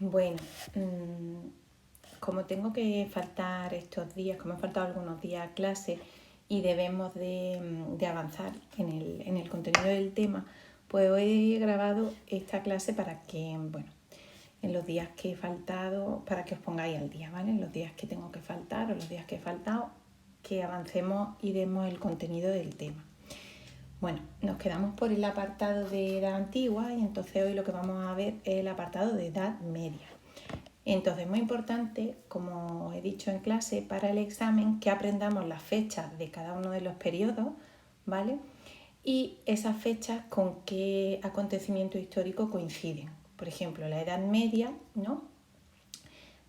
Bueno, como tengo que faltar estos días, como he faltado algunos días a clase y debemos de avanzar en el contenido del tema, pues hoy he grabado esta clase para que, bueno, en los días que he faltado, para que os pongáis al día, ¿vale? En los días que tengo que faltar o los días que he faltado, que avancemos y demos el contenido del tema. Bueno, nos quedamos por el apartado de edad antigua y entonces hoy lo que vamos a ver es el apartado de edad media. Entonces es muy importante, como he dicho en clase, para el examen que aprendamos las fechas de cada uno de los periodos, ¿vale? Y esas fechas con qué acontecimiento histórico coinciden. Por ejemplo, la Edad Media, ¿no?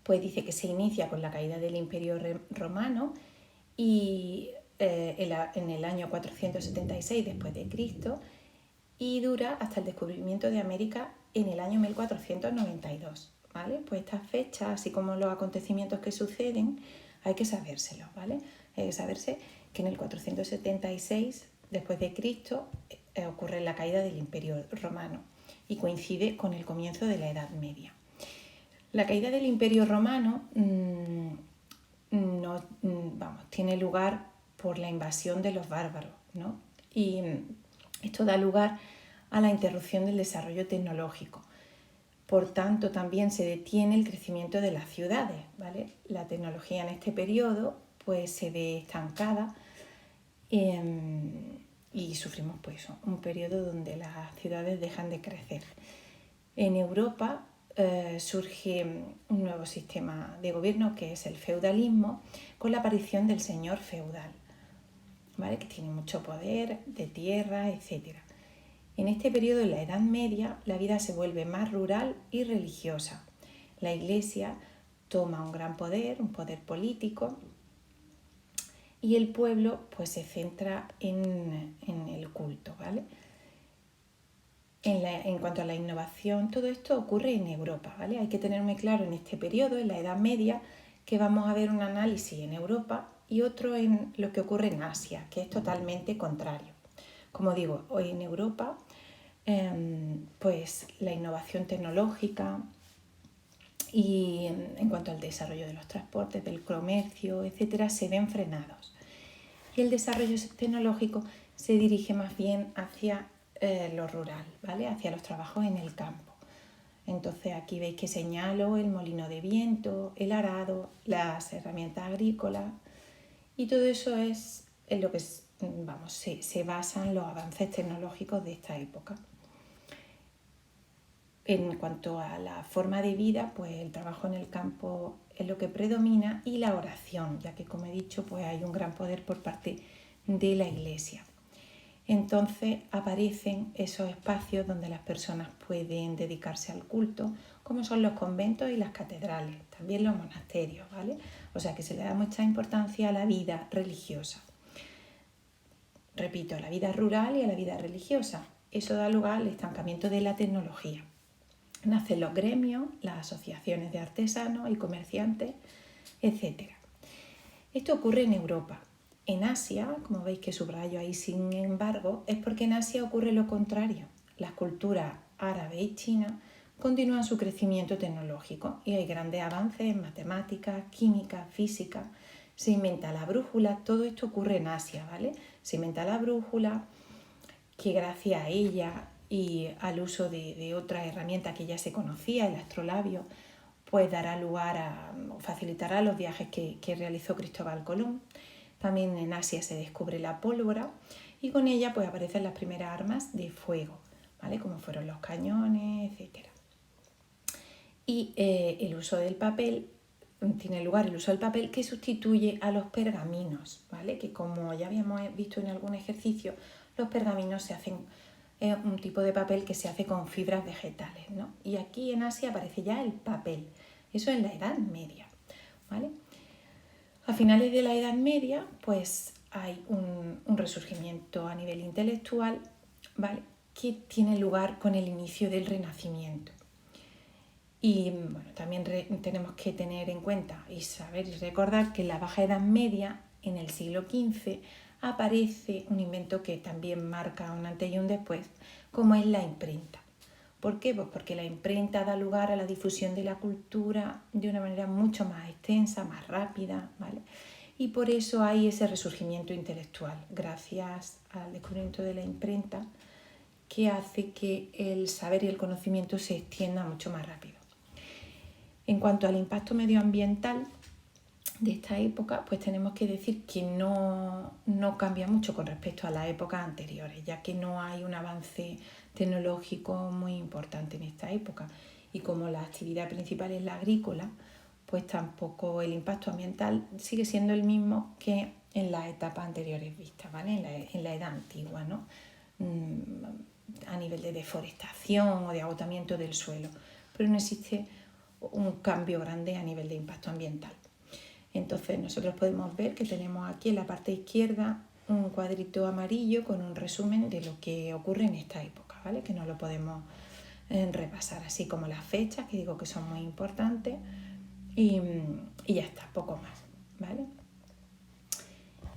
Pues dice que se inicia con la caída del Imperio Romano y en el año 476 después de Cristo y dura hasta el descubrimiento de América en el año 1492, ¿vale? Pues estas fechas, así como los acontecimientos que suceden, hay que sabérselos, ¿vale? Hay que saberse que en el 476 después de Cristo ocurre la caída del Imperio Romano y coincide con el comienzo de la Edad Media. La caída del Imperio Romano tiene lugar por la invasión de los bárbaros, ¿no? Y esto da lugar a la interrupción del desarrollo tecnológico. Por tanto, también se detiene el crecimiento de las ciudades, ¿vale? La tecnología en este periodo pues, se ve estancada y sufrimos pues, un periodo donde las ciudades dejan de crecer. En Europa surge un nuevo sistema de gobierno que es el feudalismo con la aparición del señor feudal, ¿vale? Que tiene mucho poder de tierra, etc. En este periodo, en la Edad Media, la vida se vuelve más rural y religiosa. La Iglesia toma un gran poder, un poder político, y el pueblo pues, se centra en el culto, ¿vale? En cuanto a la innovación, todo esto ocurre en Europa, ¿vale? Hay que tener muy claro en este periodo, en la Edad Media, que vamos a ver un análisis en Europa y otro en lo que ocurre en Asia, que es totalmente contrario. Como digo, hoy en Europa, pues la innovación tecnológica y en cuanto al desarrollo de los transportes, del comercio, etcétera, se ven frenados. Y el desarrollo tecnológico se dirige más bien hacia lo rural, ¿vale? Hacia los trabajos en el campo. Entonces aquí veis que señalo el molino de viento, el arado, las herramientas agrícolas y todo eso es en lo que se basan los avances tecnológicos de esta época. En cuanto a la forma de vida, pues el trabajo en el campo es lo que predomina y la oración, ya que como he dicho, pues hay un gran poder por parte de la Iglesia. Entonces aparecen esos espacios donde las personas pueden dedicarse al culto, como son los conventos y las catedrales, también los monasterios, ¿vale? O sea que se le da mucha importancia a la vida religiosa. Repito, a la vida rural y a la vida religiosa. Eso da lugar al estancamiento de la tecnología. Nacen los gremios, las asociaciones de artesanos y comerciantes, etc. Esto ocurre en Europa. En Asia, como veis que subrayo ahí sin embargo, es porque en Asia ocurre lo contrario. Las culturas árabe y china continúan su crecimiento tecnológico y hay grandes avances en matemáticas, química, física. Se inventa la brújula, todo esto ocurre en Asia, ¿vale? Se inventa la brújula, que gracias a ella y al uso de otra herramienta que ya se conocía, el astrolabio, pues dará lugar facilitará los viajes que realizó Cristóbal Colón. También en Asia se descubre la pólvora y con ella pues aparecen las primeras armas de fuego, ¿vale? Como fueron los cañones, etc. Y el uso del papel, tiene lugar el uso del papel que sustituye a los pergaminos, ¿vale? Que como ya habíamos visto en algún ejercicio, los pergaminos se hacen un tipo de papel que se hace con fibras vegetales, ¿no? Y aquí en Asia aparece ya el papel. Eso en la Edad Media, ¿vale? A finales de la Edad Media, pues hay un resurgimiento a nivel intelectual, ¿vale? Que tiene lugar con el inicio del Renacimiento. Y bueno, también tenemos que tener en cuenta y saber y recordar que en la Baja Edad Media, en el siglo XV, aparece un invento que también marca un antes y un después, como es la imprenta. ¿Por qué? Pues porque la imprenta da lugar a la difusión de la cultura de una manera mucho más extensa, más rápida, ¿vale? Y por eso hay ese resurgimiento intelectual, gracias al descubrimiento de la imprenta, que hace que el saber y el conocimiento se extienda mucho más rápido. En cuanto al impacto medioambiental de esta época, pues tenemos que decir que no cambia mucho con respecto a las épocas anteriores, ya que no hay un avance tecnológico muy importante en esta época. Y como la actividad principal es la agrícola, pues tampoco el impacto ambiental sigue siendo el mismo que en las etapas anteriores vistas, ¿vale? En la edad antigua, ¿no? A nivel de deforestación o de agotamiento del suelo, pero no existe un cambio grande a nivel de impacto ambiental. Entonces nosotros podemos ver que tenemos aquí en la parte izquierda un cuadrito amarillo con un resumen de lo que ocurre en esta época, ¿vale? Que no lo podemos repasar, así como las fechas, que digo que son muy importantes, y ya está, poco más, ¿vale?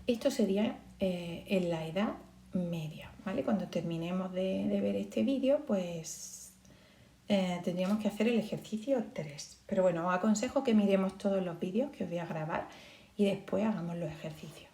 Esto sería en la Edad Media, ¿vale? Cuando terminemos de ver este vídeo, pues tendríamos que hacer el ejercicio 3. Pero bueno, os aconsejo que miremos todos los vídeos que os voy a grabar y después hagamos los ejercicios.